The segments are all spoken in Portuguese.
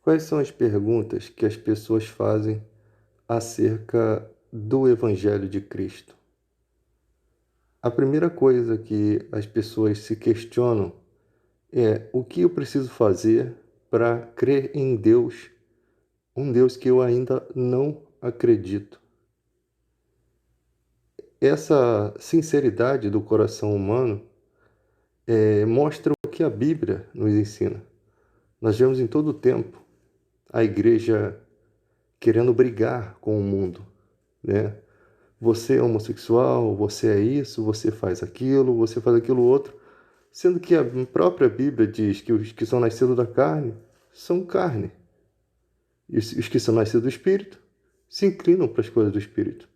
Quais são as perguntas que as pessoas fazem acerca do Evangelho de Cristo? A primeira coisa que as pessoas se questionam é: o que eu preciso fazer para crer em Deus, um Deus que eu ainda não acredito? Essa sinceridade do coração humano mostra o que a Bíblia nos ensina. Nós vemos em todo o tempo a igreja querendo brigar com o mundo, né? Você é homossexual, você é isso, você faz aquilo outro, sendo que a própria Bíblia diz que os que são nascidos da carne são carne, e os que são nascidos do Espírito se inclinam para as coisas do Espírito.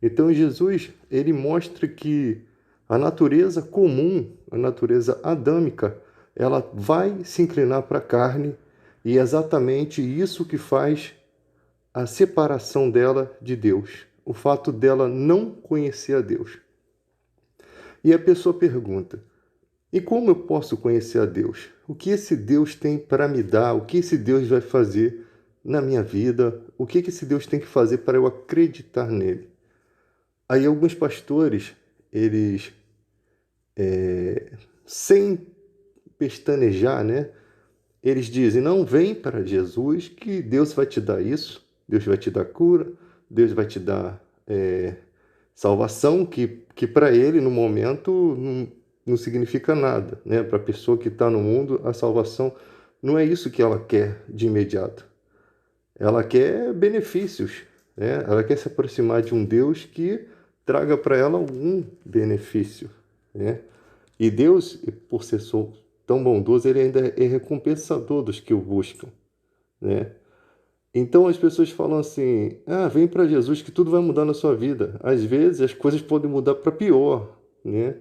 Então Jesus, ele mostra que a natureza comum, a natureza adâmica, ela vai se inclinar para a carne, e é exatamente isso que faz a separação dela de Deus, o fato dela não conhecer a Deus. E a pessoa pergunta: e como eu posso conhecer a Deus? O que esse Deus tem para me dar? O que esse Deus vai fazer na minha vida? O que esse Deus tem que fazer para eu acreditar nele? Aí alguns pastores, eles, sem pestanejar, né? Eles dizem: não, vem para Jesus que Deus vai te dar isso, Deus vai te dar cura, Deus vai te dar salvação, que para ele, no momento, não significa nada, né? Para a pessoa que está no mundo, a salvação não é isso que ela quer de imediato. Ela quer benefícios, né? Ela quer se aproximar de um Deus que traga para ela algum benefício, né? E Deus, por ser tão bondoso, ele ainda é recompensador dos que o buscam, né? Então as pessoas falam assim: ah, vem para Jesus que tudo vai mudar na sua vida. Às vezes as coisas podem mudar para pior, né?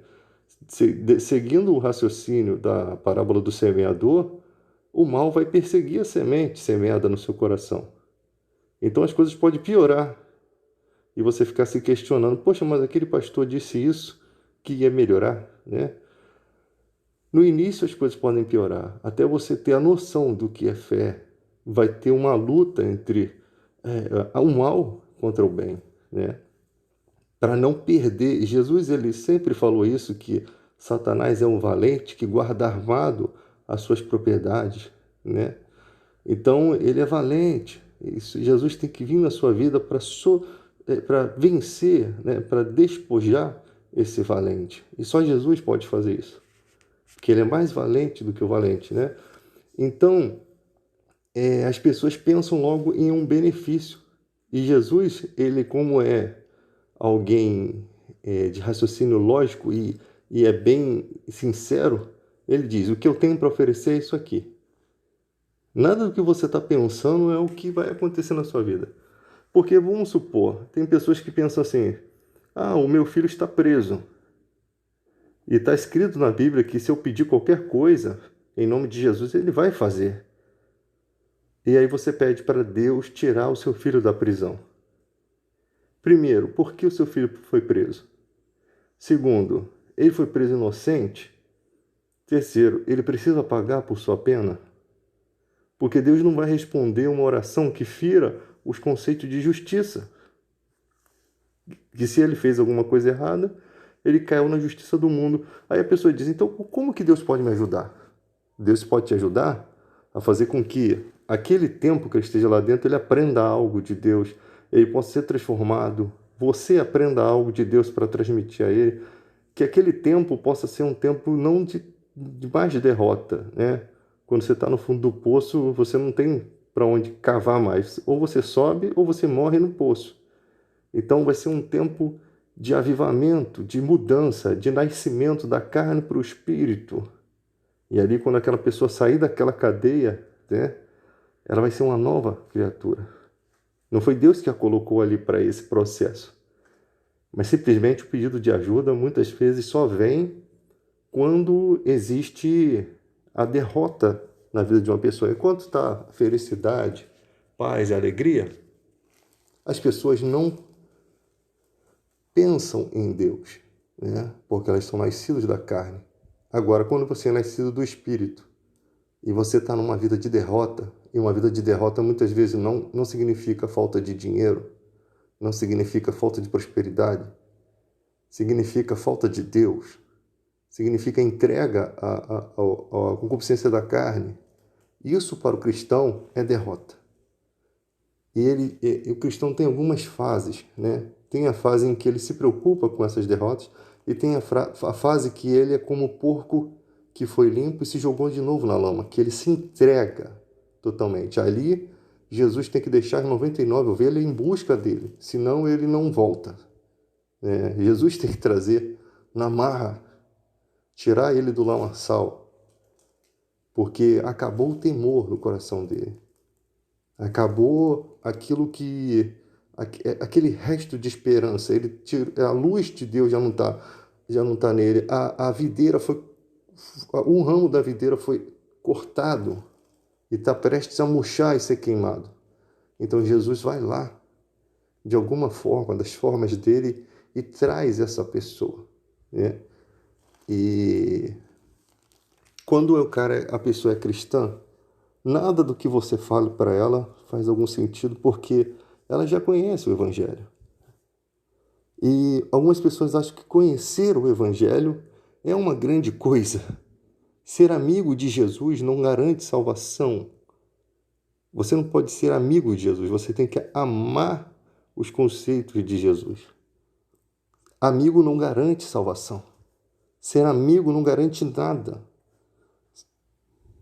Seguindo o raciocínio da parábola do semeador, o mal vai perseguir a semente semeada no seu coração. Então as coisas podem piorar e você ficar se questionando: poxa, mas aquele pastor disse isso que ia melhorar, né? No início as coisas podem piorar, até você ter a noção do que é fé. Vai ter uma luta entre o mal contra o bem, né? Para não perder. Jesus, ele sempre falou isso, que Satanás é um valente que guarda armado as suas propriedades, né? Então ele é valente. Jesus tem que vir na sua vida para vencer, né? Para despojar esse valente. E só Jesus pode fazer isso, porque ele é mais valente do que o valente, né? Então, as pessoas pensam logo em um benefício. E Jesus, ele como é alguém de raciocínio lógico e é bem sincero, ele diz: o que eu tenho para oferecer é isso aqui. Nada do que você está pensando é o que vai acontecer na sua vida. Porque vamos supor, tem pessoas que pensam assim: ah, o meu filho está preso. E está escrito na Bíblia que se eu pedir qualquer coisa, em nome de Jesus, ele vai fazer. E aí você pede para Deus tirar o seu filho da prisão. Primeiro, por que o seu filho foi preso? Segundo, ele foi preso inocente? Terceiro, ele precisa pagar por sua pena? Porque Deus não vai responder uma oração que fira os conceitos de justiça. Que se ele fez alguma coisa errada, ele caiu na justiça do mundo. Aí a pessoa diz: então como que Deus pode me ajudar? Deus pode te ajudar a fazer com que aquele tempo que ele esteja lá dentro, ele aprenda algo de Deus, ele possa ser transformado, você aprenda algo de Deus para transmitir a ele, que aquele tempo possa ser um tempo não de mais derrota, né? Quando você está no fundo do poço, você não tem para onde cavar mais. Ou você sobe ou você morre no poço. Então vai ser um tempo de avivamento, de mudança, de nascimento da carne para o espírito. E ali, quando aquela pessoa sair daquela cadeia, né, ela vai ser uma nova criatura. Não foi Deus que a colocou ali para esse processo. Mas simplesmente o pedido de ajuda muitas vezes só vem quando existe a derrota na vida de uma pessoa. Enquanto está felicidade, paz e alegria, as pessoas não pensam em Deus, né? Porque elas são nascidas da carne. Agora, quando você é nascido do Espírito, e você está numa vida de derrota, e uma vida de derrota muitas vezes não significa falta de dinheiro, não significa falta de prosperidade, significa falta de Deus, significa entrega à concupiscência da carne. Isso para o cristão é derrota. E o cristão tem algumas fases, né? Tem a fase em que ele se preocupa com essas derrotas e tem a fase que ele é como o porco que foi limpo e se jogou de novo na lama, que ele se entrega totalmente. Ali, Jesus tem que deixar 99 ovelhas em busca dele, senão ele não volta. Jesus tem que trazer na marra, tirar ele do lamaçal, porque acabou o temor no coração dele. Acabou aquele resto de esperança. A luz de Deus já não tá nele. Um ramo da videira foi cortado e está prestes a murchar e ser queimado. Então Jesus vai lá, de alguma forma, das formas dele, e traz essa pessoa, né? E quando a pessoa é cristã, nada do que você fale para ela faz algum sentido, porque ela já conhece o Evangelho. E algumas pessoas acham que conhecer o Evangelho é uma grande coisa. Ser amigo de Jesus não garante salvação. Você não pode ser amigo de Jesus, você tem que amar os conceitos de Jesus. Amigo não garante salvação. Ser amigo não garante nada.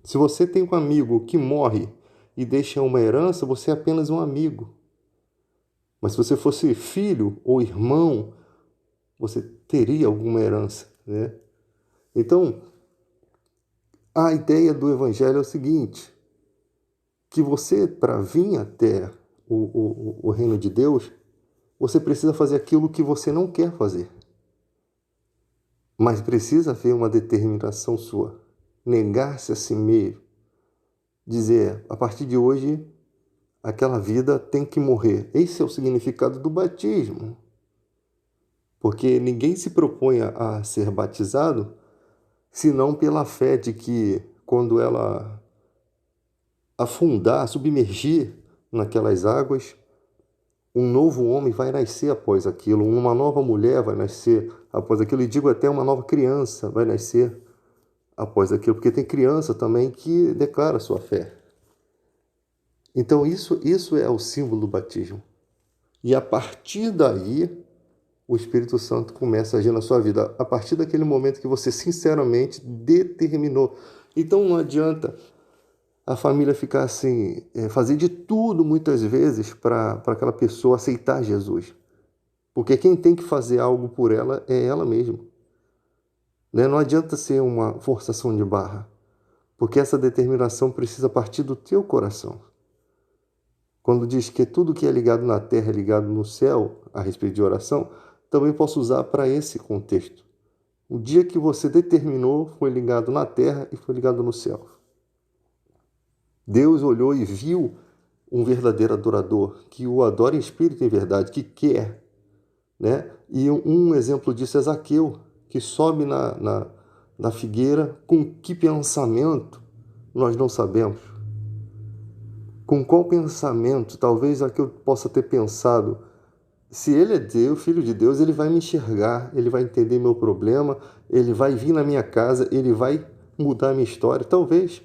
Se você tem um amigo que morre e deixa uma herança, você é apenas um amigo. Mas se você fosse filho ou irmão, você teria alguma herança, né? Então, a ideia do Evangelho é o seguinte, que você, para vir até o reino de Deus, você precisa fazer aquilo que você não quer fazer. Mas precisa haver uma determinação sua. Negar-se a si mesmo. Dizer, a partir de hoje, aquela vida tem que morrer. Esse é o significado do batismo. Porque ninguém se propõe a ser batizado senão pela fé de que quando ela afundar, submergir naquelas águas, um novo homem vai nascer após aquilo, uma nova mulher vai nascer após aquilo, e digo até uma nova criança vai nascer após aquilo, porque tem criança também que declara sua fé. Então isso é o símbolo do batismo. E a partir daí, o Espírito Santo começa a agir na sua vida, a partir daquele momento que você sinceramente determinou. Então não adianta a família ficar assim, fazer de tudo muitas vezes para aquela pessoa aceitar Jesus. Porque quem tem que fazer algo por ela é ela mesma. Né? Não adianta ser uma forçação de barra, porque essa determinação precisa partir do teu coração. Quando diz que tudo que é ligado na terra é ligado no céu, a respeito de oração, também posso usar para esse contexto. O dia que você determinou foi ligado na terra e foi ligado no céu. Deus olhou e viu um verdadeiro adorador, que o adora em espírito e em verdade, que quer, né? E um exemplo disso é Zaqueu, que sobe na figueira com que pensamento nós não sabemos. Com qual pensamento? Talvez Zaqueu possa ter pensado, se ele é Deus, filho de Deus, ele vai me enxergar, ele vai entender meu problema, ele vai vir na minha casa, ele vai mudar a minha história. Talvez.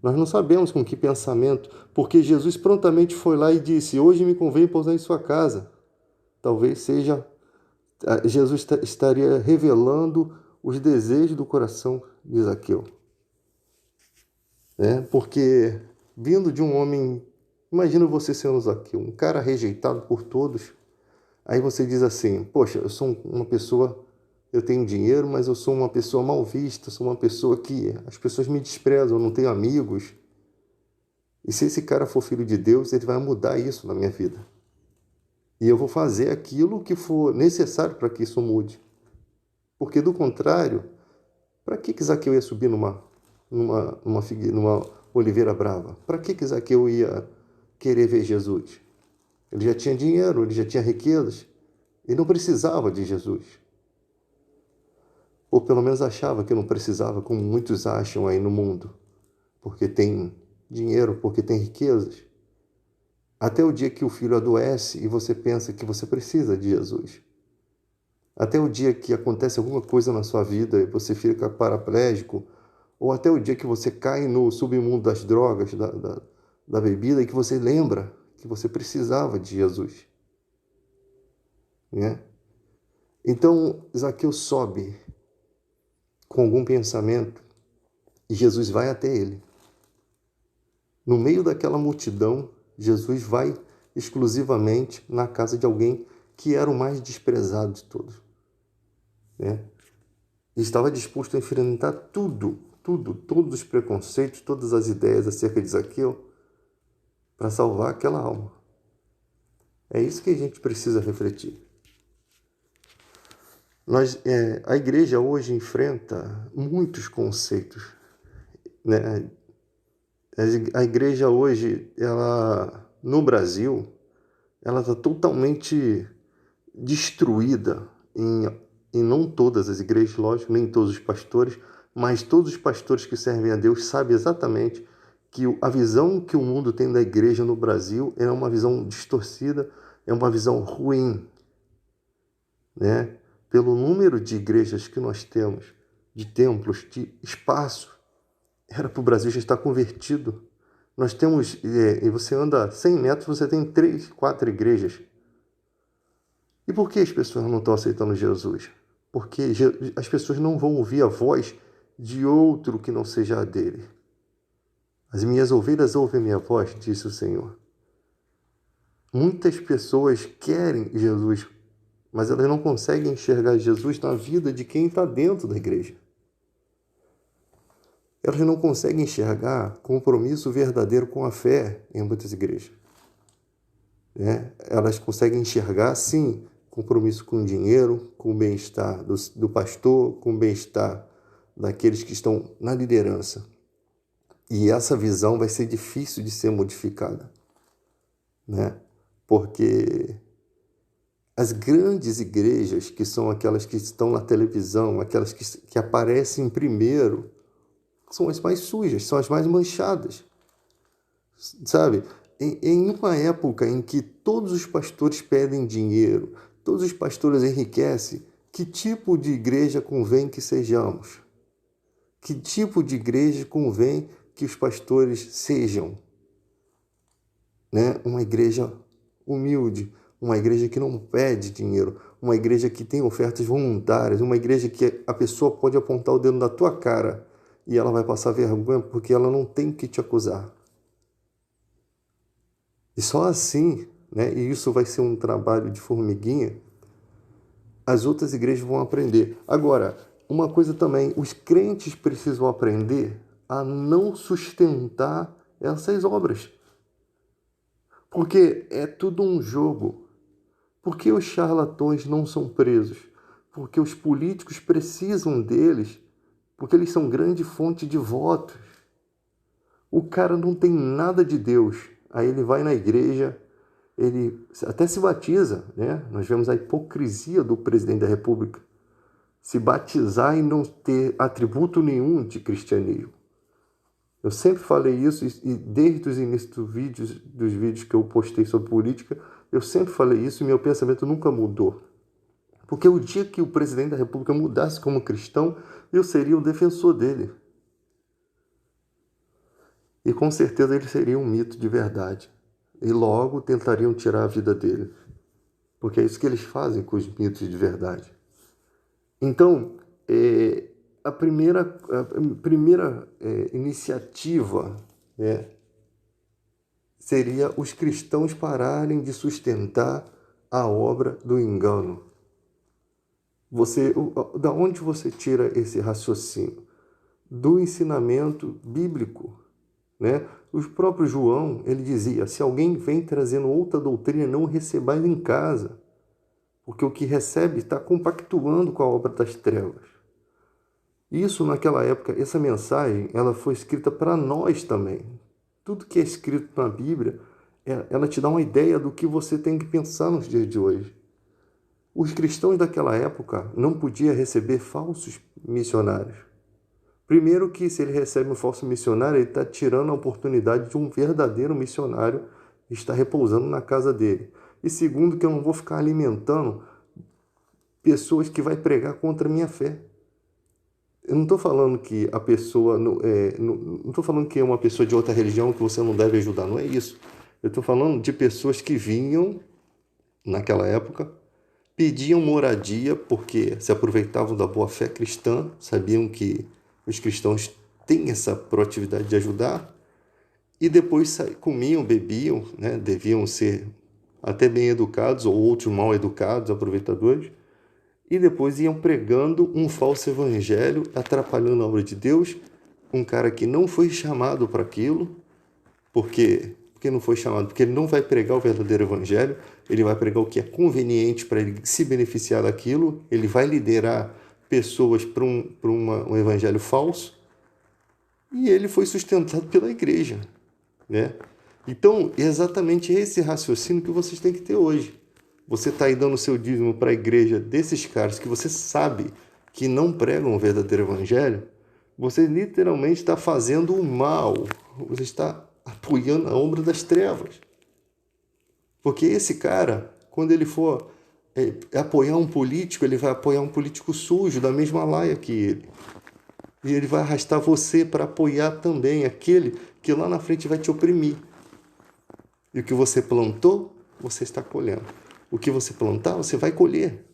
Nós não sabemos com que pensamento, porque Jesus prontamente foi lá e disse, hoje me convém pousar em sua casa. Talvez seja, Jesus estaria revelando os desejos do coração de Zaqueu. Porque vindo de um homem, imagina você sendo Zaqueu, um cara rejeitado por todos, aí você diz assim, poxa, eu sou uma pessoa, eu tenho dinheiro, mas eu sou uma pessoa mal vista, sou uma pessoa que as pessoas me desprezam, eu não tenho amigos. E se esse cara for filho de Deus, ele vai mudar isso na minha vida. E eu vou fazer aquilo que for necessário para que isso mude. Porque do contrário, para que Zaqueu ia subir numa oliveira brava? Para que Zaqueu ia querer ver Jesus? Ele já tinha dinheiro, ele já tinha riquezas. Ele não precisava de Jesus. Ou pelo menos achava que não precisava, como muitos acham aí no mundo. porque tem dinheiro, porque tem riquezas, até o dia que o filho adoece e você pensa que você precisa de Jesus. Até o dia que acontece alguma coisa na sua vida e você fica paraplégico, ou até o dia que você cai no submundo das drogas, da bebida, e que você lembra que você precisava de Jesus, né? Então, Zaqueu sobe com algum pensamento e Jesus vai até ele. No meio daquela multidão, Jesus vai exclusivamente na casa de alguém que era o mais desprezado de todos, né? E estava disposto a enfrentar todos os preconceitos, todas as ideias acerca de Zaqueu para salvar aquela alma. É isso que a gente precisa refletir. A igreja hoje enfrenta muitos conceitos, né? A igreja hoje, no Brasil, ela está totalmente destruída em não todas as igrejas, lógico, nem todos os pastores, mas todos os pastores que servem a Deus sabem exatamente que a visão que o mundo tem da igreja no Brasil é uma visão distorcida, é uma visão ruim, né? Pelo número de igrejas que nós temos, de templos, de espaço, era para o Brasil já estar convertido. Nós temos, e você anda 100 metros, você tem 3, 4 igrejas. E por que as pessoas não estão aceitando Jesus? Porque as pessoas não vão ouvir a voz de outro que não seja a dele. As minhas ovelhas ouvem a minha voz, disse o Senhor. Muitas pessoas querem Jesus, mas elas não conseguem enxergar Jesus na vida de quem está dentro da igreja. Elas não conseguem enxergar compromisso verdadeiro com a fé em muitas igrejas, né? Elas conseguem enxergar, sim, compromisso com o dinheiro, com o bem-estar do pastor, com o bem-estar daqueles que estão na liderança. E essa visão vai ser difícil de ser modificada, né? Porque as grandes igrejas, que são aquelas que estão na televisão, aquelas que aparecem primeiro, são as mais sujas, são as mais manchadas, sabe? Em uma época em que todos os pastores pedem dinheiro, todos os pastores enriquecem, que tipo de igreja convém que sejamos? Que tipo de igreja convém que os pastores sejam? Né? Uma igreja humilde, uma igreja que não pede dinheiro, uma igreja que tem ofertas voluntárias, uma igreja que a pessoa pode apontar o dedo na tua cara e ela vai passar vergonha porque ela não tem que te acusar. E só assim, né, e isso vai ser um trabalho de formiguinha, as outras igrejas vão aprender. Agora, uma coisa também, os crentes precisam aprender a não sustentar essas obras. Porque é tudo um jogo. Por que os charlatões não são presos? Porque os políticos precisam deles, porque eles são grande fonte de votos. O cara não tem nada de Deus. Aí ele vai na igreja, ele até se batiza, né? Nós vemos a hipocrisia do presidente da República. Se batizar e não ter atributo nenhum de cristianismo. Eu sempre falei isso e desde os inícios dos vídeos que eu postei sobre política, eu sempre falei isso e meu pensamento nunca mudou. Porque o dia que o presidente da República mudasse como cristão, eu seria o defensor dele. E com certeza ele seria um mito de verdade. E logo tentariam tirar a vida dele. Porque é isso que eles fazem com os mitos de verdade. Então, a primeira iniciativa, né, seria os cristãos pararem de sustentar a obra do engano. Da onde você tira esse raciocínio? Do ensinamento bíblico, né? O próprio João, ele dizia, se alguém vem trazendo outra doutrina, não o recebais em casa, porque o que recebe está compactuando com a obra das trevas. Isso, naquela época, essa mensagem, ela foi escrita para nós também. Tudo que é escrito na Bíblia, ela te dá uma ideia do que você tem que pensar nos dias de hoje. Os cristãos daquela época não podiam receber falsos missionários, Primeiro que se ele recebe um falso missionário, ele está tirando a oportunidade de um verdadeiro missionário estar repousando na casa dele. E segundo que eu não vou ficar alimentando pessoas que vai pregar contra a minha fé. Eu não estou falando que a pessoa não estou falando que é uma pessoa de outra religião que você não deve ajudar, não é isso. Eu estou falando de pessoas que vinham naquela época, pediam moradia porque se aproveitavam da boa fé cristã, sabiam que os cristãos têm essa proatividade de ajudar, e depois comiam, bebiam, né? Deviam ser até bem educados ou outros mal educados, aproveitadores, e depois iam pregando um falso evangelho, atrapalhando a obra de Deus, um cara que não foi chamado para aquilo, porque não foi chamado, porque ele não vai pregar o verdadeiro evangelho, ele vai pregar o que é conveniente para ele se beneficiar daquilo, ele vai liderar pessoas para um evangelho falso, e ele foi sustentado pela igreja, né? Então, é exatamente esse raciocínio que vocês têm que ter hoje. Você está aí dando o seu dízimo para a igreja desses caras que você sabe que não pregam o verdadeiro evangelho, você literalmente está fazendo o mal, você está apoiando a obra das trevas. Porque esse cara, quando ele for apoiar um político, ele vai apoiar um político sujo, da mesma laia que ele. E ele vai arrastar você para apoiar também aquele que lá na frente vai te oprimir. E o que você plantou, você está colhendo. O que você plantar, você vai colher.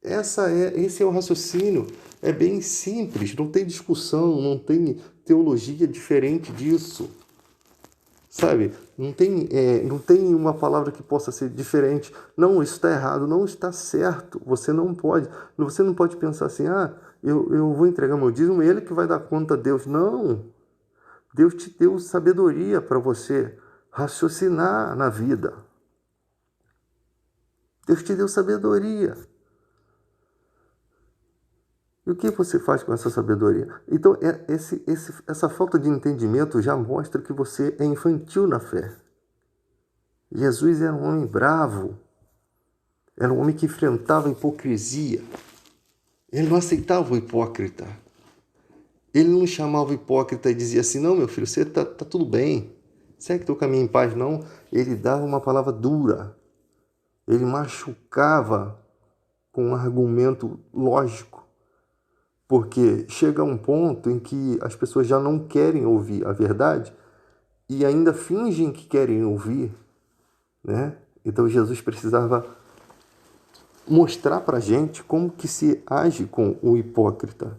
Esse é o raciocínio. É bem simples, não tem discussão, não tem teologia diferente disso. Sabe? Não tem uma palavra que possa ser diferente. Não, isso está errado, não está certo. Você não pode pensar assim, eu vou entregar meu dízimo, ele que vai dar conta a Deus. Não. Deus te deu sabedoria para você raciocinar na vida. Deus te deu sabedoria. E o que você faz com essa sabedoria? Então, essa falta de entendimento já mostra que você é infantil na fé. Jesus era um homem bravo. Era um homem que enfrentava a hipocrisia. Ele não aceitava o hipócrita. Ele não chamava o hipócrita e dizia assim, não, meu filho, você tá tudo bem. Segue teu caminho em paz, não. Ele dava uma palavra dura. Ele machucava com um argumento lógico. Porque chega um ponto em que as pessoas já não querem ouvir a verdade e ainda fingem que querem ouvir, né? Então Jesus precisava mostrar para a gente como que se age com o hipócrita,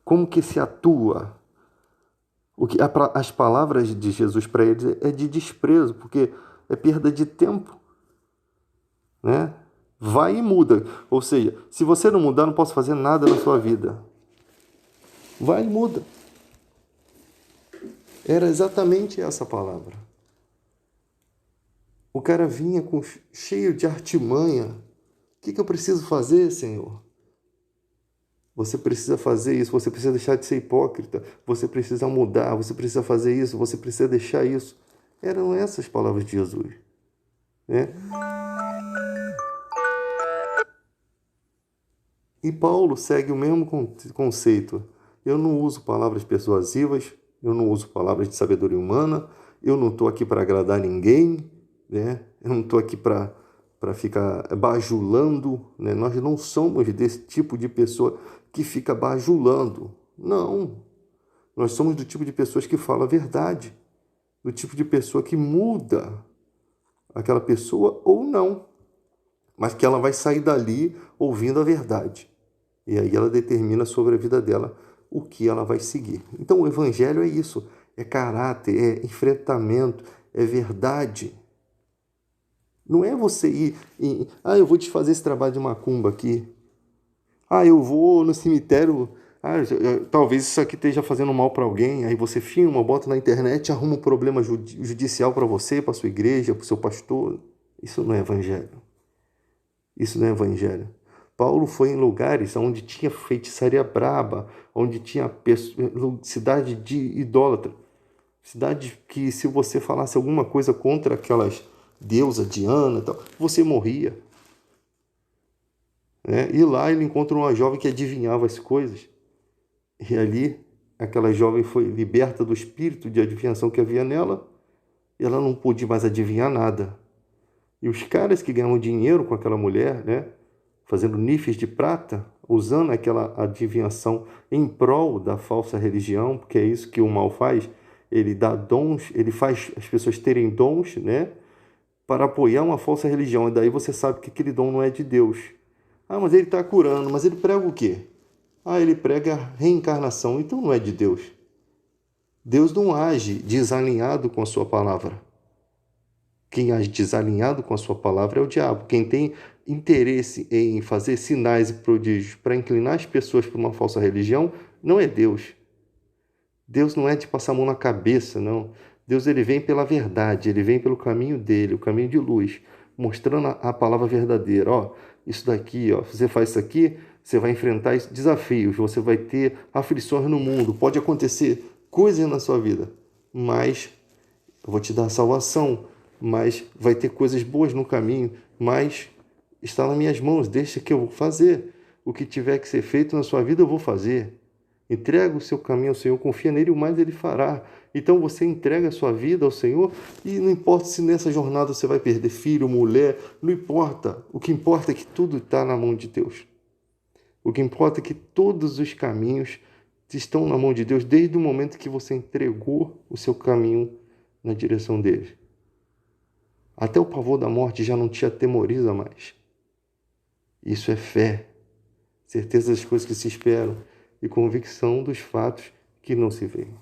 como que se atua. As palavras de Jesus para eles é de desprezo, porque é perda de tempo, né? Vai e muda. Ou seja, se você não mudar, não posso fazer nada na sua vida. Vai e muda. Era exatamente essa palavra. O cara vinha cheio de artimanha. O que eu preciso fazer, Senhor? Você precisa fazer isso, você precisa deixar de ser hipócrita, você precisa mudar, você precisa fazer isso, você precisa deixar isso. Eram essas palavras de Jesus, né? E Paulo segue o mesmo conceito. Eu não uso palavras persuasivas, eu não uso palavras de sabedoria humana, eu não estou aqui para agradar ninguém, né? Eu não estou aqui para ficar bajulando, né? Nós não somos desse tipo de pessoa que fica bajulando. Não. Nós somos do tipo de pessoas que falam a verdade, do tipo de pessoa que muda aquela pessoa ou não, mas que ela vai sair dali ouvindo a verdade. E aí ela determina sobre a vida dela o que ela vai seguir. Então o evangelho é isso, é caráter, é enfrentamento, é verdade. Não é você ir eu vou te fazer esse trabalho de macumba aqui. Eu vou no cemitério, talvez isso aqui esteja fazendo mal para alguém, aí você filma, bota na internet, arruma um problema judicial para você, para sua igreja, para o seu pastor. Isso não é evangelho. Isso não é evangelho. Paulo foi em lugares onde tinha feitiçaria braba, onde tinha cidade de idólatra, cidade que se você falasse alguma coisa contra aquelas deusas, Diana e tal, você morria. E lá ele encontra uma jovem que adivinhava as coisas. E ali, aquela jovem foi liberta do espírito de adivinhação que havia nela, e ela não pôde mais adivinhar nada. E os caras que ganhavam dinheiro com aquela mulher, né, fazendo nifes de prata, usando aquela adivinhação em prol da falsa religião, porque é isso que o mal faz, ele dá dons, ele faz as pessoas terem dons, né, para apoiar uma falsa religião, e daí você sabe que aquele dom não é de Deus. Ah, mas ele está curando, mas ele prega o quê? Ah, ele prega a reencarnação, então não é de Deus. Deus não age desalinhado com a sua palavra. Quem age desalinhado com a sua palavra é o diabo. Quem tem interesse em fazer sinais e prodígios para inclinar as pessoas para uma falsa religião não é Deus. Deus não é de passar a mão na cabeça, não. Deus, ele vem pela verdade, ele vem pelo caminho dele, o caminho de luz, mostrando a palavra verdadeira. Ó, isso daqui, ó, você faz isso aqui, você vai enfrentar desafios, você vai ter aflições no mundo, pode acontecer coisas na sua vida, mas eu vou te dar a salvação, mas vai ter coisas boas no caminho, mas está nas minhas mãos, deixa que eu vou fazer. O que tiver que ser feito na sua vida, eu vou fazer. Entrega o seu caminho ao Senhor, confia nele, o mais ele fará. Então você entrega a sua vida ao Senhor e não importa se nessa jornada você vai perder filho, mulher, não importa. O que importa é que tudo está na mão de Deus. O que importa é que todos os caminhos estão na mão de Deus desde o momento que você entregou o seu caminho na direção dele. Até o pavor da morte já não te atemoriza mais. Isso é fé, certeza das coisas que se esperam e convicção dos fatos que não se veem.